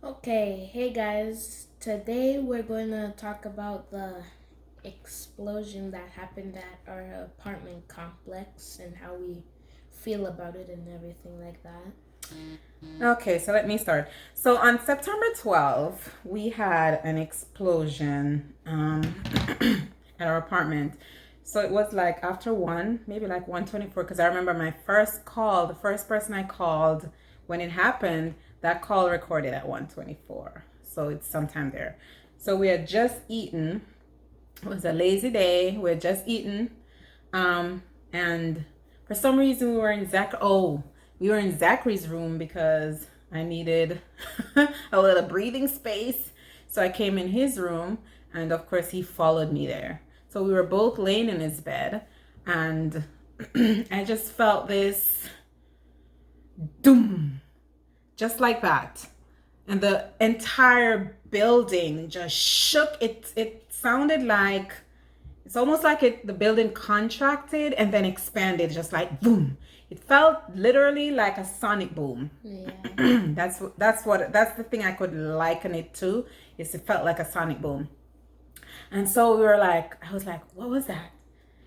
Okay, hey guys. Today we're going to talk about the explosion that happened at our apartment complex and how we feel about it and everything like that. Okay, so let me start. So on September 12th, we had an explosion at our apartment. So it was like after one, maybe like 1:24, because I remember my first call, the first person I called when it happened, that call recorded at 1:24. So it's sometime there. So we had just eaten. It was a lazy day. We had just eaten. And for some reason we were in Zachary's room because I needed a little breathing space. So I came in his room, and of course he followed me there. So we were both laying in his bed, and I just felt this doom, just like that. And the entire building just shook. It sounded like it's almost like the building contracted and then expanded, just like boom. It felt literally like a sonic boom. Yeah. That's the thing I could liken it to. Is it felt like a sonic boom. And so I was like, what was that?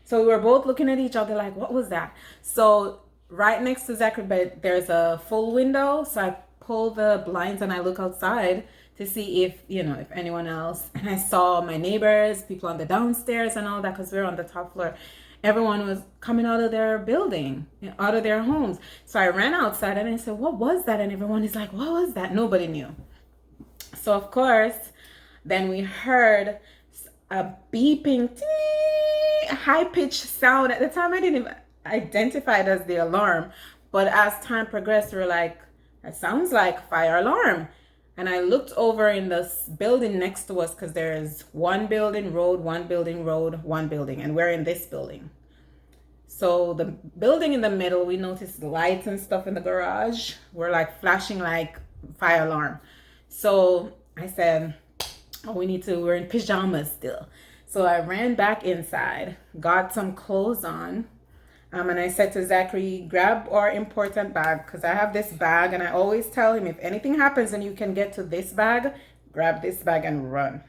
So we were both looking at each other like, what was that? So right next to Zachary's bed, there's a full window. So I pull the blinds and I look outside to see if anyone else. And I saw my neighbors, people on the downstairs and all that, because we were on the top floor. Everyone was coming out of their building, out of their homes. So I ran outside and I said, what was that? And everyone is like, what was that? Nobody knew. So of course, then we heard a beeping, high pitched sound. At the time, I didn't even identify it as the alarm. But as time progressed, we were like, that sounds like fire alarm. And I looked over in this building next to us because there's one building, road, one building, road, one building. And we're in this building. So the building in the middle, we noticed lights and stuff in the garage were like flashing like fire alarm. So I said, oh, we're in pajamas still. So I ran back inside, got some clothes on, and I said to Zachary, grab our important bag, because I have this bag, and I always tell him, if anything happens and you can get to this bag, grab this bag and run.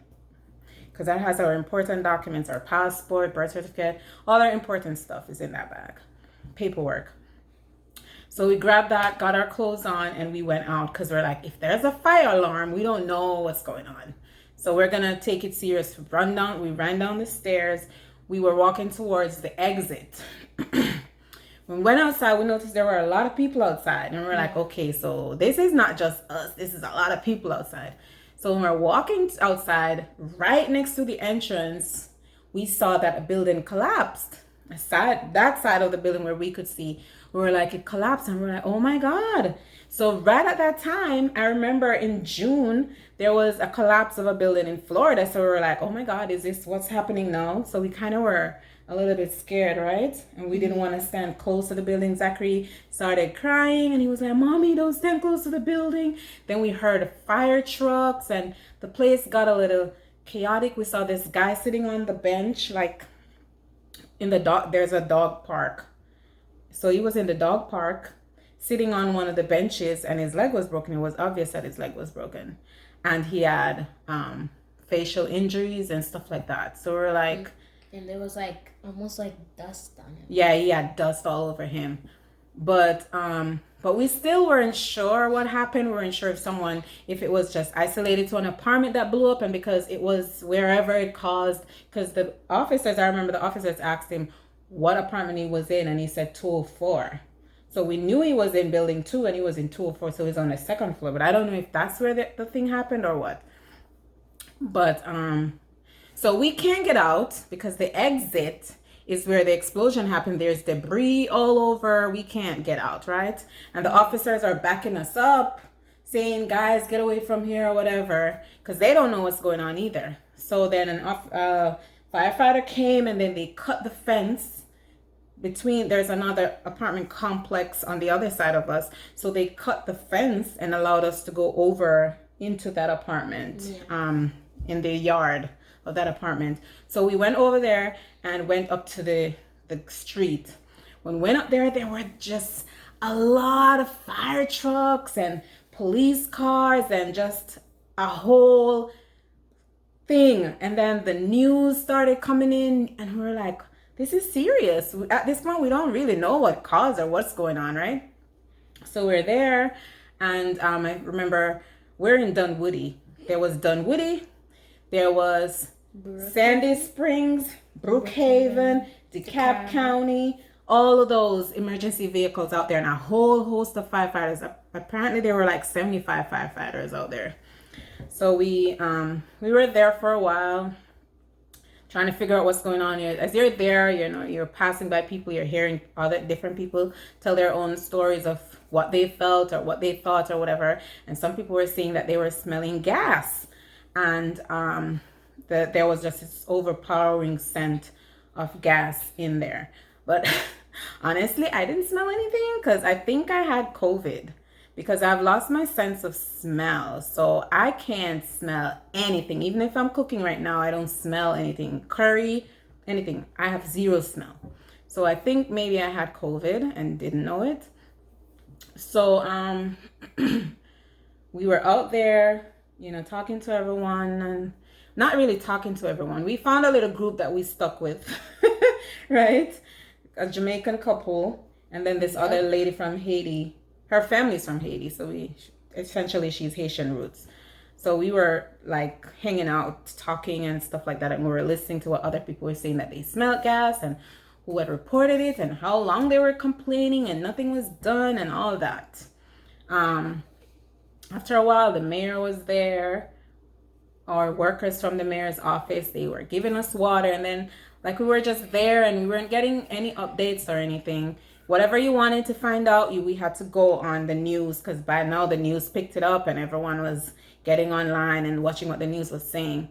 Because that has our important documents, our passport, birth certificate, all our important stuff is in that bag. Paperwork. So we grabbed that, got our clothes on, and we went out because we're like, if there's a fire alarm, we don't know what's going on. So we're gonna take it serious. We ran down the stairs. We were walking towards the exit. When we went outside, we noticed there were a lot of people outside. And we're like, okay, so this is not just us. This is a lot of people outside. So when we're walking outside, right next to the entrance, we saw that a building collapsed. That side of the building where we could see, we were like, it collapsed. And we're like, oh my God. So right at that time, I remember in June, there was a collapse of a building in Florida. So we were like, oh my God, is this what's happening now? So we kind of were a little bit scared, right? And we didn't want to stand close to the building. Zachary started crying and he was like, Mommy, don't stand close to the building. Then we heard fire trucks and the place got a little chaotic. We saw this guy sitting on the bench, like there's a dog park. So he was in the dog park sitting on one of the benches and his leg was broken. It was obvious that his leg was broken. And he had facial injuries and stuff like that. So we're like, And there was like almost like dust on him. yeah, he had dust all over him. But we still weren't sure what happened. We weren't sure if it was just isolated to an apartment that blew up, and because it was wherever it caused. Because I remember the officers asked him what apartment he was in, and he said 204. So we knew he was in building 2 and he was in 204, so he was on the second floor. But I don't know if that's where the thing happened or what. But so we can't get out because the exit is where the explosion happened. There's debris all over. We can't get out, right? And the officers are backing us up, saying, guys, get away from here or whatever, because they don't know what's going on either. So then a firefighter came and then they cut the fence there's another apartment complex on the other side of us. So they cut the fence and allowed us to go over into that apartment, in the yard of that apartment. So we went over there and went up to the street. When we went up there were just a lot of fire trucks and police cars and just a whole thing. And then the news started coming in, and we were like, this is serious. At this point, we don't really know what caused or what's going on, right? So we're there, and I remember we're in Dunwoody. There was Dunwoody, there was Sandy Springs, Brookhaven, DeKalb County, all of those emergency vehicles out there, and a whole host of firefighters. Apparently, there were like 75 firefighters out there. So we were there for a while, trying to figure out what's going on here. As you're there, you're passing by people, you're hearing other different people tell their own stories of what they felt or what they thought or whatever. And some people were saying that they were smelling gas, and that there was just this overpowering scent of gas in there. But honestly, I didn't smell anything because I think I had COVID, because I've lost my sense of smell. So I can't smell anything. Even if I'm cooking right now, I don't smell anything. Curry, anything. I have zero smell. So I think maybe I had COVID and didn't know it. So we were out there, talking to everyone, and not really talking to everyone. We found a little group that we stuck with, right? A Jamaican couple, and then this other lady from Haiti. Her family's from Haiti, so she's Haitian roots. So we were like hanging out, talking and stuff like that, and we were listening to what other people were saying, that they smelled gas and who had reported it and how long they were complaining and nothing was done and all that. After a while, the mayor was there. Our workers from the mayor's office, they were giving us water, and then like we were just there and we weren't getting any updates or anything. Whatever you wanted to find out, we had to go on the news, because by now the news picked it up and everyone was getting online and watching what the news was saying.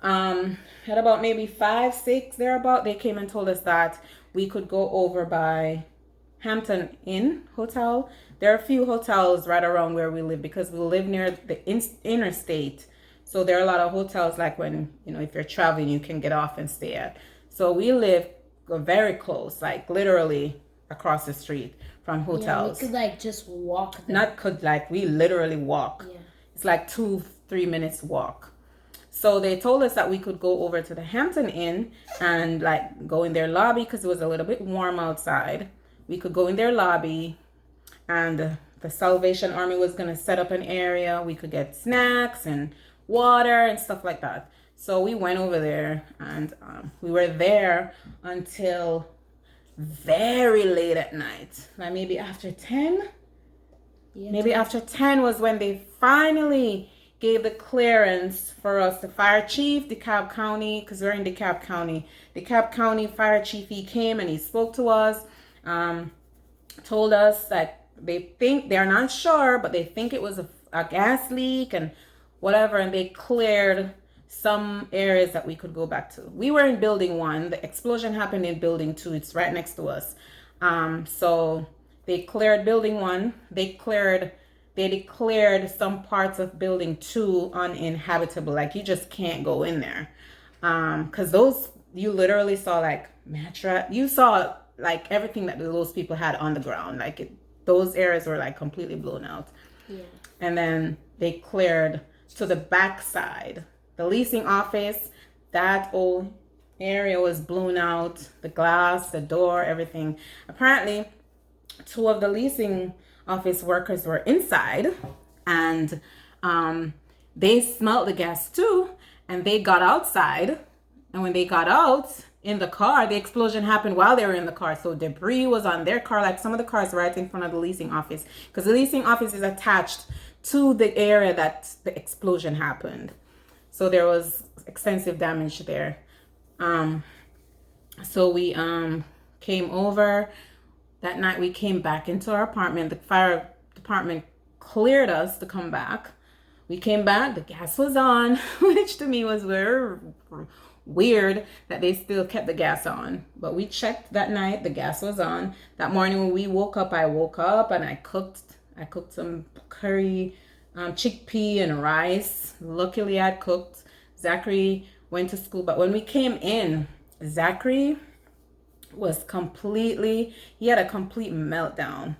At about maybe 5, 6 thereabout, they came and told us that we could go over by Hampton Inn Hotel. There are a few hotels right around where we live, because we live near the interstate. So there are a lot of hotels, like when, if you're traveling, you can get off and stay at. So we live very close, like literally across the street from hotels. Yeah, we could just walk there. We literally walk. Yeah. It's like 2-3 minutes walk. So they told us that we could go over to the Hampton Inn and go in their lobby, because it was a little bit warm outside. We could go in their lobby, and the Salvation Army was going to set up an area. We could get snacks and water and stuff like that. So we went over there, and we were there until very late at night, like maybe after 10. Maybe after 10 was when they finally gave the clearance for us. The fire chief, DeKalb County, because we're in DeKalb County. DeKalb County fire chief, he came and he spoke to us, told us that they're not sure, but they think it was a gas leak and whatever, and they cleared some areas that we could go back to. We were in building 1. The explosion happened in building 2. It's right next to us. So they cleared building 1. They declared some parts of building 2 uninhabitable. Like, you just can't go in there. Because you literally saw mattress. You saw everything that those people had on the ground. Those areas were completely blown out. Yeah. And then they cleared to the back side. The leasing office, that old area was blown out. The glass, the door, everything. Apparently, 2 of the leasing office workers were inside, and they smelled the gas too, and they got outside. And when they got out in the car, the explosion happened while they were in the car. So debris was on their car, some of the cars right in front of the leasing office, because the leasing office is attached to the area that the explosion happened. So there was extensive damage there. So we came over. That night we came back into our apartment. The fire department cleared us to come back. We came back, the gas was on, which to me was very weird that they still kept the gas on. But we checked that night, the gas was on. That morning when we woke up, I woke up and I cooked some curry, chickpea and rice. Luckily I'd cooked. Zachary went to school, but when we came in, Zachary was he had a complete meltdown.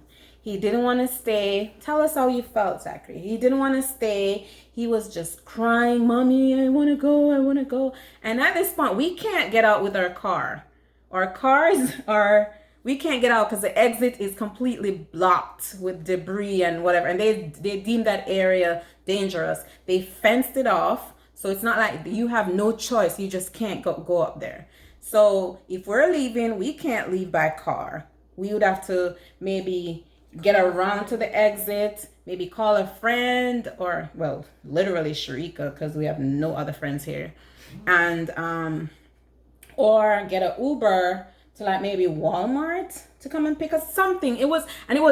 He didn't want to stay. Tell us how you felt, Zachary. He didn't want to stay. He was just crying, Mommy, I want to go. I want to go. And at this point, we can't get out with our car. Our cars are, we can't get out because the exit is completely blocked with debris and whatever. And they deemed that area dangerous. They fenced it off. So it's not like you have no choice. You just can't go up there. So if we're leaving, we can't leave by car. We would have to maybe get around to the exit, maybe call a friend, or, well, literally Sharika, because we have no other friends here. And, or get an Uber to like maybe Walmart to come and pick us something. It was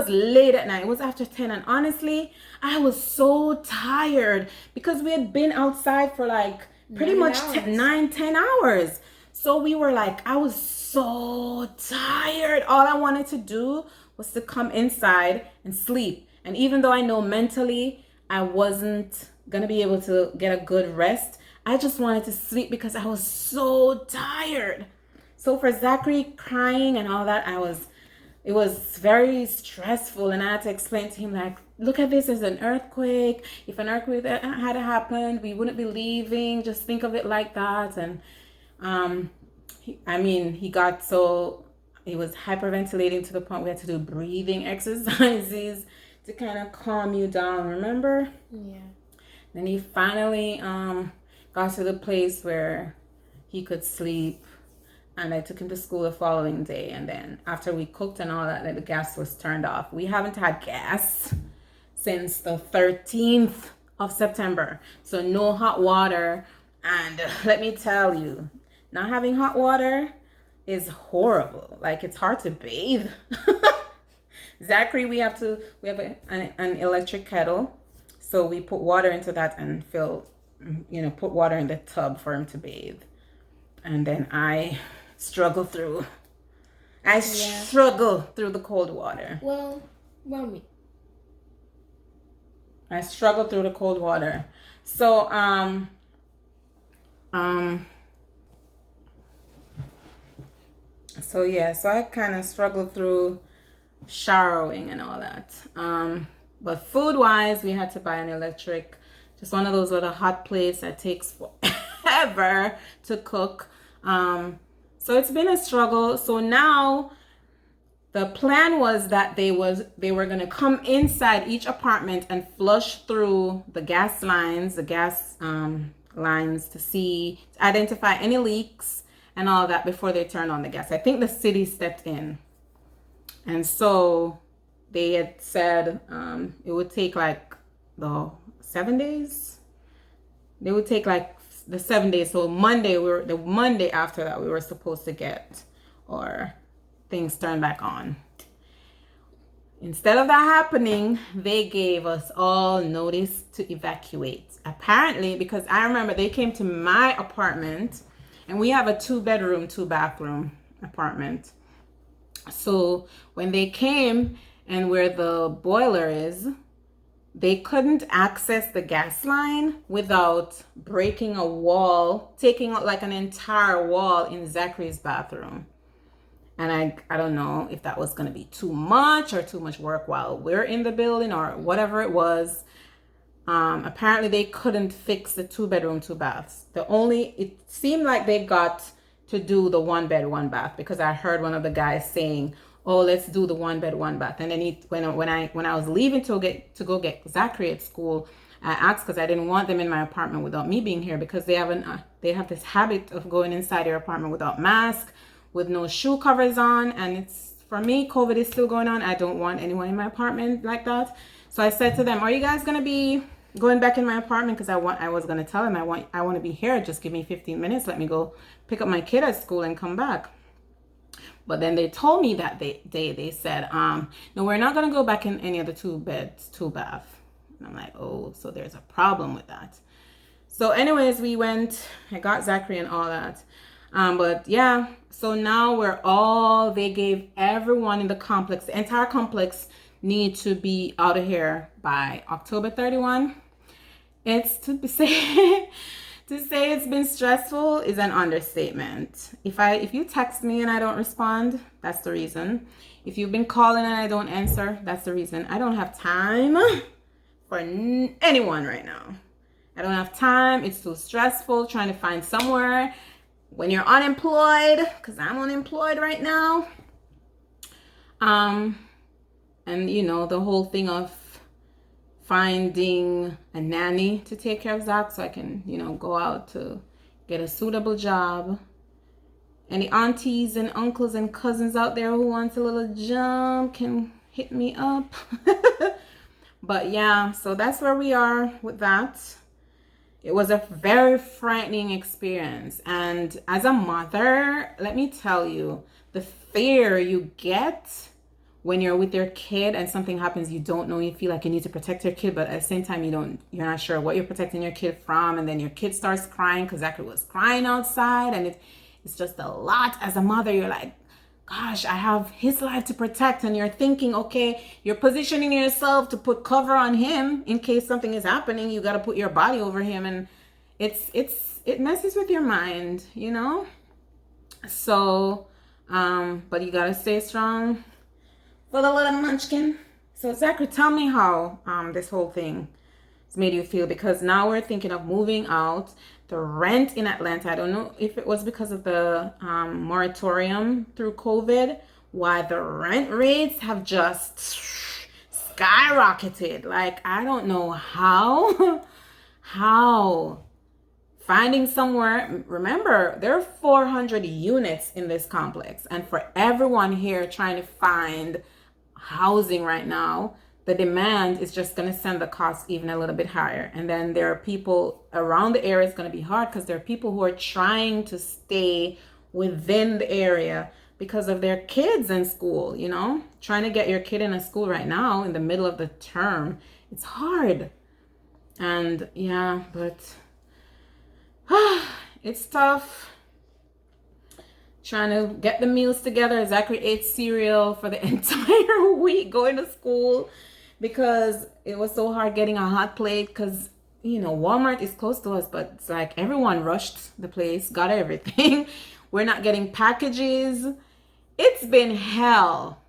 late at night. It was after 10. And honestly, I was so tired because we had been outside for like pretty much 10 hours. So we were like, I was so tired. All I wanted to do was to come inside and sleep. And even though I know mentally I wasn't gonna be able to get a good rest, I just wanted to sleep because I was so tired. So for Zachary crying and all that, it was very stressful. And I had to explain to him, like, look at this as an earthquake. If an earthquake had happened, we wouldn't be leaving. Just think of it like that. And he was hyperventilating to the point we had to do breathing exercises to kind of calm you down, remember? Yeah. Then he finally got to the place where he could sleep, and I took him to school the following day. And then after we cooked and all that, the gas was turned off. We haven't had gas since the 13th of September. So no hot water. And let me tell you, not having hot water is horrible. Like, it's hard to bathe. Zachary, we have an electric kettle. So we put water into that and put water in the tub for him to bathe. And then I struggle through the cold water. Well, Mommy. I struggle through the cold water. So, so I kind of struggled through showering and all that. But food-wise, we had to buy an electric, just one of those with a hot plates that takes forever to cook. So it's been a struggle. So now the plan was that they were going to come inside each apartment and flush through the gas lines, to identify any leaks and all that before they turned on the gas. I think the city stepped in. And so they had said it would take like the 7 days. They would take like the 7 days. So the Monday after that, we were supposed to get our things turned back on. Instead of that happening, they gave us all notice to evacuate. Apparently, because I remember they came to my apartment, and we have a 2-bedroom, 2-bathroom apartment. So when they came and where the boiler is, they couldn't access the gas line without breaking a wall, taking out like an entire wall in Zachary's bathroom. And I don't know if that was going to be too much work while we're in the building or whatever it was. Apparently they couldn't fix the 2-bedroom, 2-baths. It seemed like they got to do the 1-bed, 1-bath, because I heard one of the guys saying, oh, let's do the 1-bed, 1-bath. And then when I was leaving to go get Zachary at school, I asked, because I didn't want them in my apartment without me being here, because they have this habit of going inside your apartment without mask, with no shoe covers on. And for me, COVID is still going on. I don't want anyone in my apartment like that. So I said to them, are you guys going to be going back in my apartment? Because I was going to tell them I want to be here. Just give me 15 minutes. Let me go pick up my kid at school and come back. But then they told me that they said, no, we're not going to go back in any of the 2-beds, 2-bath. And I'm like, oh, so there's a problem with that. So anyways, we went, I got Zachary and all that. But yeah, so now they gave everyone in the complex, the entire complex, need to be out of here by October 31. It's to To say it's been stressful is an understatement. If you text me and I don't respond, that's the reason. If you've been calling and I don't answer, that's the reason. I don't have time for anyone right now. I don't have time. It's too stressful trying to find somewhere when you're unemployed, because I'm unemployed right now. And you know, the whole thing of finding a nanny to take care of Zach so I can, you know, go out to get a suitable job. Any aunties and uncles and cousins out there who wants a little jump can hit me up. But yeah, so that's where we are with that. It was a very frightening experience. And as a mother, let me tell you, the fear you get when you're with your kid and something happens, you don't know, you feel like you need to protect your kid, but at the same time, you're not sure what you're protecting your kid from. And then your kid starts crying because Zachary was crying outside. And it's just a lot. As a mother, you're like, gosh, I have his life to protect. And you're thinking, okay, you're positioning yourself to put cover on him in case something is happening. You got to put your body over him. And it messes with your mind, you know? So, but you got to stay strong for the little munchkin. So Zachary, tell me how this whole thing has made you feel, because now we're thinking of moving out. The rent in Atlanta, I don't know if it was because of the moratorium through COVID, why the rent rates have just skyrocketed. Like, I don't know how finding somewhere. Remember, there are 400 units in this complex, and for everyone here trying to find housing right now, the demand is just going to send the cost even a little bit higher. And then there are people around the area. It's going to be hard because there are people who are trying to stay within the area because of their kids in school, you know, trying to get your kid in a school right now in the middle of the term. It's hard. And yeah, but it's tough. Trying to get the meals together. Zachary ate cereal for the entire week going to school because it was so hard getting a hot plate, because, you know, Walmart is close to us, but it's like everyone rushed the place, got everything. We're not getting packages. It's been hell.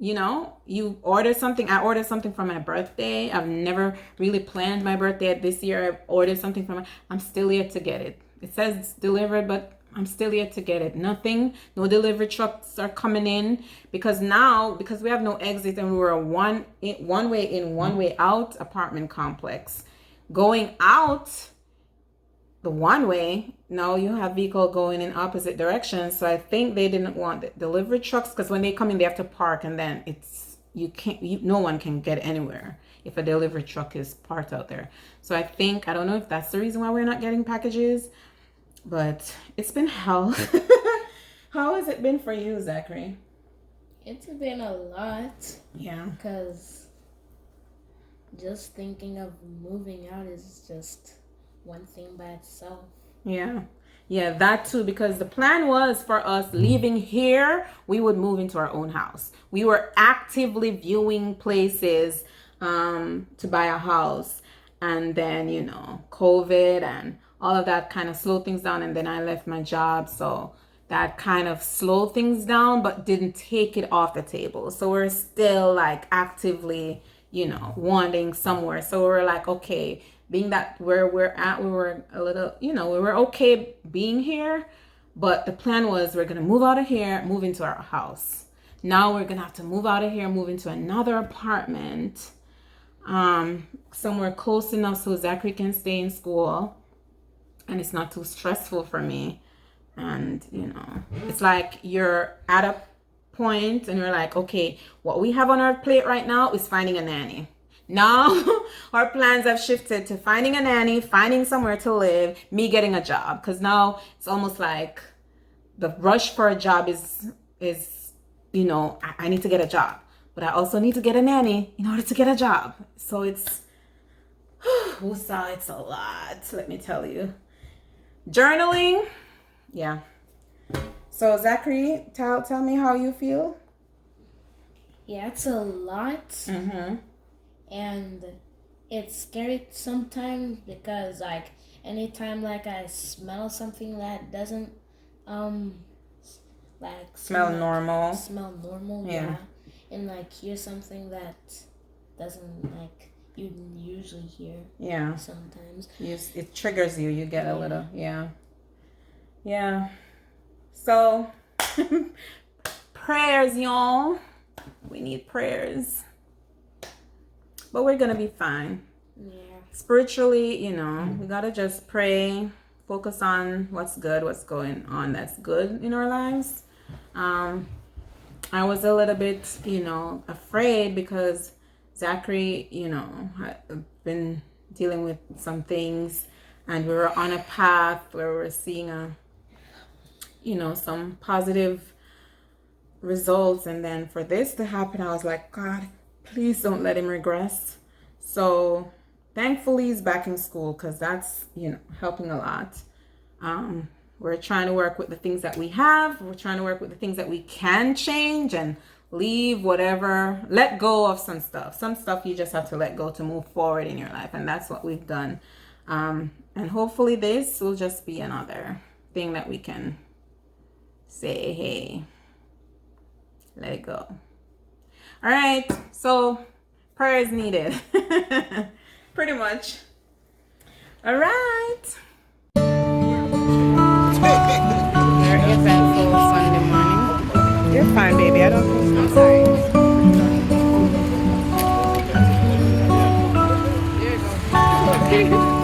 You know, you order something. I ordered something for my birthday. I've never really planned my birthday this year. I ordered something I'm still here to get it. It says it's delivered, but I'm still here to get it. Nothing, no delivery trucks are coming in because we have no exit and we were a one way in, one way out apartment complex. Going out the one way, now you have vehicle going in opposite directions. So I think they didn't want the delivery trucks, because when they come in, they have to park, and then no one can get anywhere if a delivery truck is parked out there. So I don't know if that's the reason why we're not getting packages. But it's been hell. How has it been for you, Zachary? It's been a lot. Yeah. Because just thinking of moving out is just one thing by itself. Yeah. Yeah, that too, because the plan was for us leaving here, we would move into our own house. We were actively viewing places to buy a house. And then, you know, COVID and all of that kind of slowed things down. And then I left my job. So that kind of slowed things down, but didn't take it off the table. So we're still like actively, you know, wanting somewhere. So we're like, okay, being that where we're at, we were a little, you know, we were okay being here. But the plan was we're going to move out of here, move into our house. Now we're going to have to move out of here, move into another apartment, somewhere close enough so Zachary can stay in school. And it's not too stressful for me. And, you know, it's like you're at a point and you're like, okay, what we have on our plate right now is finding a nanny. Now our plans have shifted to finding a nanny, finding somewhere to live, me getting a job. Because now it's almost like the rush for a job is you know, I need to get a job. But I also need to get a nanny in order to get a job. So it's a lot, let me tell you. Journaling, yeah. So Zachary, tell me how you feel. Yeah, it's a lot. Mm-hmm. And it's scary sometimes because, like, anytime like I smell something that doesn't like Smell normal. smell normal, Yeah. and like hear something that doesn't like you usually hear Yeah. sometimes. It triggers you. You get a Yeah. little, yeah. So, prayers, y'all. We need prayers. But we're gonna be fine. Yeah. Spiritually, we gotta just pray, focus on what's good, what's going on that's good in our lives. I was a little bit, afraid because Zachary, had been dealing with some things, and we were on a path where we were seeing some positive results, and then for this to happen, I was like, God, please don't let him regress. So thankfully he's back in school, because that's helping a lot. We're trying to work with the things that we have. We're trying to work with the things that we can change and leave, whatever, let go of some stuff you just have to let go to move forward in your life, and that's what we've done. And hopefully this will just be another thing that we can say, hey, let it go. All right, so prayer is needed. Pretty much. All right. Very eventful Sunday morning. You're fine, baby. I don't think I'm sorry.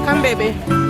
Come, baby.